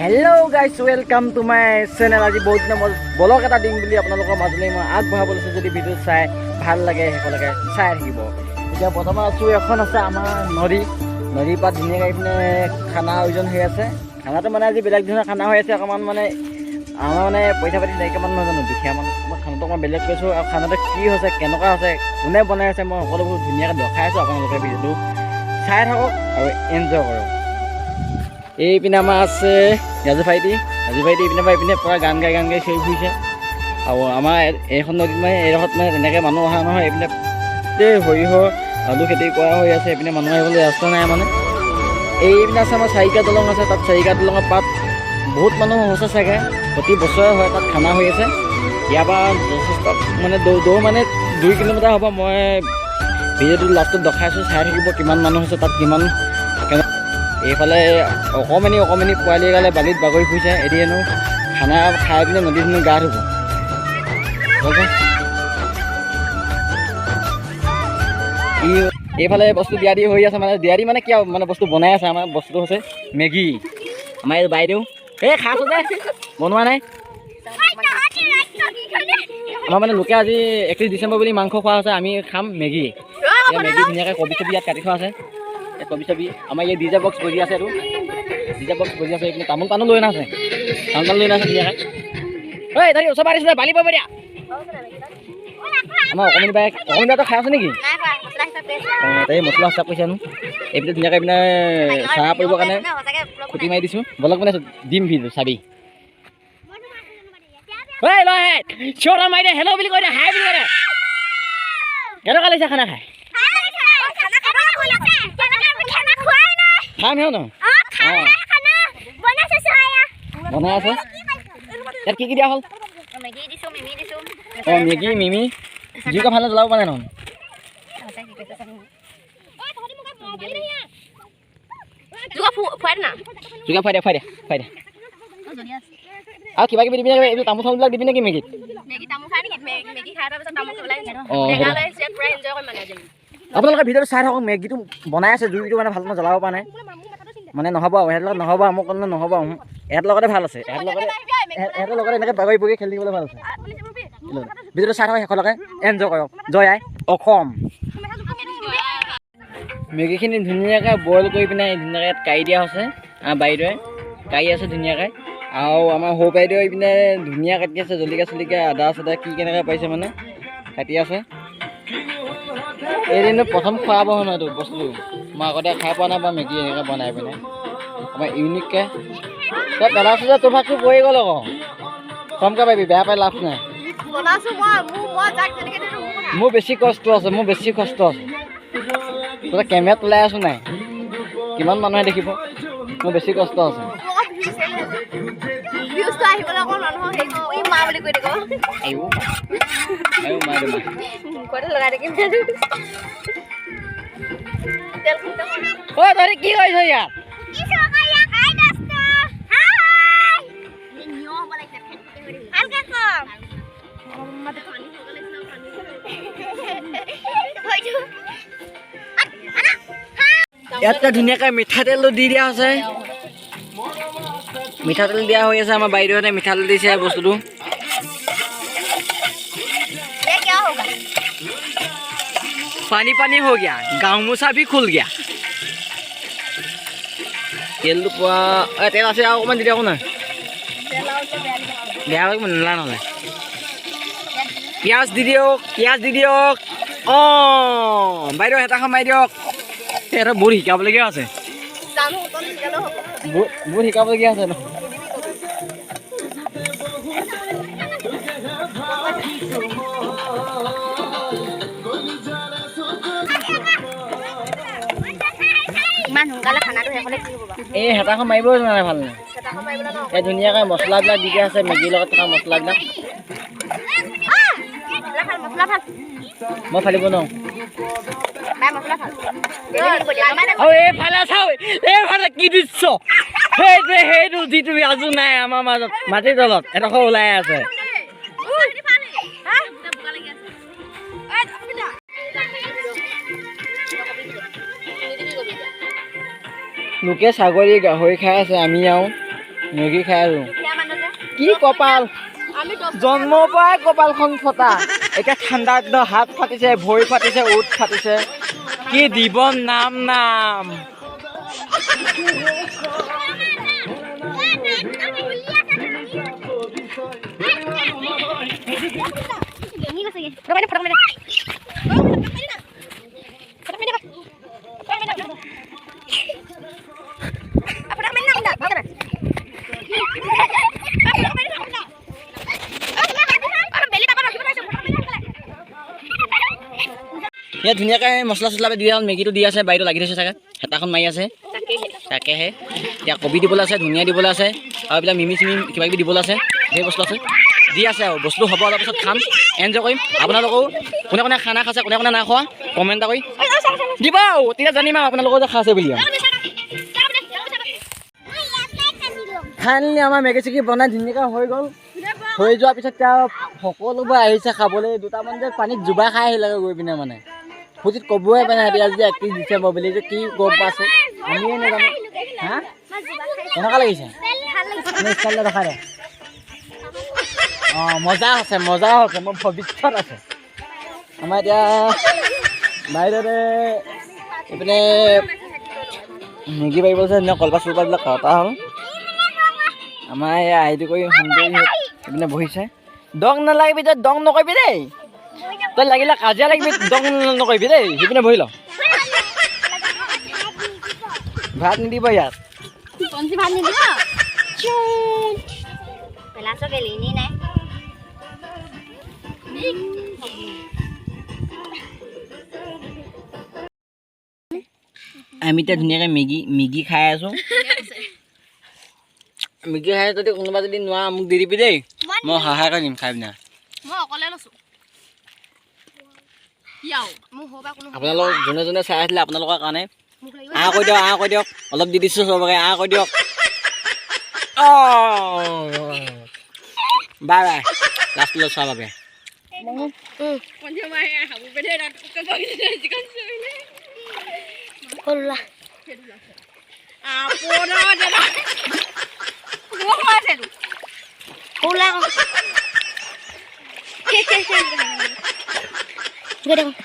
Hello' guys welcome to my channel. আজি বহুত দিনৰ মই ব্লগ এটা দিম বুলি আপোনালোকৰ মাজলৈ মই আগবঢ়াব লৈছোঁ। যদি ভিডিঅ' চাই ভাল লাগে শেষলৈকে চাই থাকিব। এতিয়া বৰ্তমান আছোঁ, এখন আছে আমাৰ নদীৰ পাৰত ধুনীয়াকৈ এইপিনে খানা আয়োজন হৈ আছে। খানাটো মানে আজি বেলেগ ধৰণৰ খানা হৈ আছে। অকণমান মানে আমাৰ মানে পইচা পাতি নাইকিয়া মানুহ নাজানো, দুখীয়া মানুহ। মই খানাটো অকণমান বেলেগ কৈছোঁ আৰু খানাটো কি হৈছে, কেনেকুৱা হৈছে, কোনে বনাই আছে, মই সকলোবোৰ ধুনীয়াকৈ দেখাই আছোঁ। আপোনালোকে ভিডিঅ'টো চাই থাকক আৰু এনজয় কৰক। এইপিনে আমাৰ আছে ৰাজু ভাইটি এইপিনে পৰা এইপিনে পৰা গান গাই চিঞৰি ফুৰিছে। আৰু আমাৰ এইখন নদীত মানে এইডোখৰত মানে তেনেকৈ মানুহ অহা নহয়। এইপিনে সৰিয়হ আলু খেতি কৰা হৈ আছে। এইপিনে মানুহ আহিবলৈ ৰাস্তা নাই মানে। এইপিনে আছে আমাৰ চাৰিকা দলং আছে, তাত চাৰিকা দলঙৰ পাত বহুত মানুহ হৈছে চাগে, প্ৰতি বছৰে হয় তাত খানা হৈ আছে। ইয়াৰ পৰা যথেষ্ট মানে দৌৰ মানে 2 কিলোমিটাৰ হ'ব। মই ভিডিঅ'টো লাষ্টত দেখাইছোঁ, চাই থাকিব কিমান মানুহ হৈছে তাত, কিমান এইফালে অকণমানি পোৱালি এগালে বালিত বাগৰি ফুৰিছে। এদিনো খানা খাই পিনে নদীত গা ধুব। এইফালে বস্তু দিয়া দি হৈ আছে, মানে দিয়া দি মানে কি আৰু মানে বস্তু বনাই আছে। আমাৰ বস্তুটো হৈছে মেগী। আমাৰ এই বাইদেউ খাইছোঁ যে বনোৱা নাই। আমাৰ মানে লোকে আজি 31 ডিচেম্বৰ বুলি মাংস খোৱা হৈছে। আমি খাম মেগী। মেগী ধুনীয়াকৈ কবি চবি ইয়াত কাটি থোৱা আছে। কবি চবি আমাৰ ইয়াত ডিজে বক্স বজি আছে। এইপিনে তামোল পানো লৈ নাছে, লৈ নাছে ধুনীয়াকৈ। ঐ ধৰি ওচৰ পৰা দিছিলে বালি পাব দিয়া। আমাৰ অকণমানি বাইতো খাই আছে নেকি? এই মছলা হিচাপ কৰিছে নো। এইপিনে ধুনীয়াকৈ এইপিনে চাহ পৰিবৰ কাৰণে খুটি মাৰি দিছোঁ। বলক মানে দিম ভিডিঅ' চাবি। ঐ লৈ আহে চিঞৰ মাৰি দে, হেল্ল' বুলি কৈ দে, হাই বুলি কৈ দে। কেনেকুৱা লাগিছে খানা খাই? খাম ন বনাই আছে। ইয়াত কি দিয়া হ'ল? অঁ মেগী মিমি যিকো ভাল জ্বলাব পাৰে নহয়। খুৱাই দে আৰু কিবা কিবি দিবি নে? এইবোৰ তামোল চামোলবিলাক দিবি নেকি মেগীত? আপোনালোকে ভিডিঅ'টো চাই থাকক। মেগীটো বনাই আছে, জুইটো মানে ভালকৈ জ্বলাব পৰা নাই মানে। নহ'ব আৰু সিহঁতৰ লগত নহ'ব, মোক ক'লে নহ'ব। ইহঁতৰ লগতে ভাল আছে, ইহঁতৰ লগতে এনেকৈ বাগৰি বগৰি খেলি দিবলৈ ভাল আছে। ভিডিঅ'টো চাই থাকক শেষলৈকে, এনজয় কৰক। জয় আই অসম। মেগীখিনি ধুনীয়াকৈ বইল কৰি পিনে ধুনীয়াকৈ ইয়াত কাঢ়ি দিয়া হৈছে। আমাৰ বাইদেৱে কাঢ়ি আছে ধুনীয়াকৈ। আৰু আমাৰ সৰু বাইদেউ এইপিনে ধুনীয়া কাটি আছে, জলকীয়া আদা চাদা কি কেনেকৈ পাৰিছে মানে কাটি আছে। এদিনো প্ৰথম খোৱাব নহয় এইটো বস্তুটো, মই আগতে খাই পোৱা নাই বাৰু মেগী এনেকৈ বনাই পিনে। আমাৰ ইউনিককৈ তই পেলাইছোঁ যে তোৰ ভাগটো পৰি গ'ল আকৌ। কমকৈ পাৰিবি, বেয়া পাই লাভ নাই। মোৰ বেছি কষ্ট আছে, তই কেমেৰাত ওলাই আছোঁ নাই, কিমান মানুহে দেখিব। মোৰ বেছি কষ্ট আছে। তই কি কৰিছ ইয়াত? ইয়াত ধুনীয়াকৈ মিঠাতেলো দি দিয়া হৈছে। মিঠাতেল দিয়া হৈ আছে। আমাৰ বাইদেউহঁতে মিঠাতেল দিছে বস্তুটো। পানী হৈ গয়া, গাঁও মোচা ভি খুল গয়া। তেলটো পোৱা তেল আছে আৰু অকণমান দি দিয়ক না। বেয়া লাগিব নেলা নহ'লে। পিঁয়াজ দি দিয়ক। অঁ বাইদেউ হেতাখন মাৰি দিয়ক। সিহঁতৰ বহুত শিকাবলগীয়া আছে, বহুত শিকাবলগীয়া আছে ন। এই হেতাখন মাৰিবই নোৱাৰে ভাল নাই। এই ধুনীয়াকৈ মছলাবিলাক দি দিয়া আছে, মেগীৰ লগত থকা মছলাবিলাক। মই ফালিব নোৱাৰোঁ। এইফালে কি দৃশ্য, সেইটো যিটো আজো নাই আমাৰ মাজত। মাটিৰ তলত এডোখৰ ওলাই আছে। লোকে ছাগলী গাহৰি খাই আছে, আমি আৰু মেগী খাই আৰু কি কপাল জন্মৰ পৰাই কপালখন ফটা এতিয়া ঠাণ্ডা দিনত হাত ফাটিছে ভৰি ফাটিছে উঠ ফাটিছে কি দিব নাম নাম ইয়াত ধুনীয়াকৈ মছলা চছলা দি মেগীটো দি আছে বাইদেউ লাগি থৈছে চাগে হেতাখন মাৰি আছে তাকেহে এতিয়া কবি দিবলৈ আছে ধুনীয়া দিবলৈ আছে আৰু এইবিলাক মিমি চিমি কিবা কিবি দিবলৈ আছে ধেৰ বস্তু আছে দি আছে আৰু বস্তু হ'ব অলপ পিছত খাম এনজয় কৰিম আপোনালোকেও কোনে কোনে খানা খাইছে কোনে কোনে নাই খোৱা কমেণ্ট এটা কৰি দিব তেতিয়া জানিম আৰু আপোনালোকৰ যে খাইছে বুলি ফাইনেলি আমাৰ মেগী চেগী বনাই ধুনীয়াকৈ হৈ গ'ল হৈ যোৱাৰ পিছত তেওঁ সকলোবোৰ আহিছে খাবলৈ দুটামান যে পানীত জোবা খাই আহিলে গৈ পিনে মানে ফুজিত ক'বই পাই নাই আজি 31 ডিচেম্বৰ বুলি যে কি গম পাইছে আমিয়ে নাজানো হা কেনেকুৱা লাগিছে নেক্সট দেখাই দে অঁ মজা আছে মোৰ ভৱিষ্যত আছে আমাৰ এতিয়া বাইদেউতে এইপিনে মেগী পাৰিব আছে কলপাত চলপাতবিলাক কটা হ'ল আমাৰ এই আইটো কৰি সুন্দৰী এইপিনে বহিছে দং নালাগিবি তই দং নকৰিবি দেই তই লাগিলে কাজিয়া লাগিবি দং নকৰিবি দেই সেইপিনে বহি ল ভাত নিদিব ইয়াত ভাত নিদিব পেলাছো কেলি নি নাই আমি এতিয়া ধুনীয়াকৈ মেগী খাই আছোঁ মেগী খাই যদি কোনোবা যদি নোৱা মোক দি দিবি দেই মই সহায় কৰি দিম খাই পিনে মই অকলে লৈছোঁ আপোনালোক যোনে যোনে চাই আছিলে আপোনালোকৰ কাৰণে কৈ দিয়ক অলপ দি দিছোঁ চবকে কৈ দিয়ক বাই বাই লাষ্ট লৈ চোৱাৰ বাবে Gedang.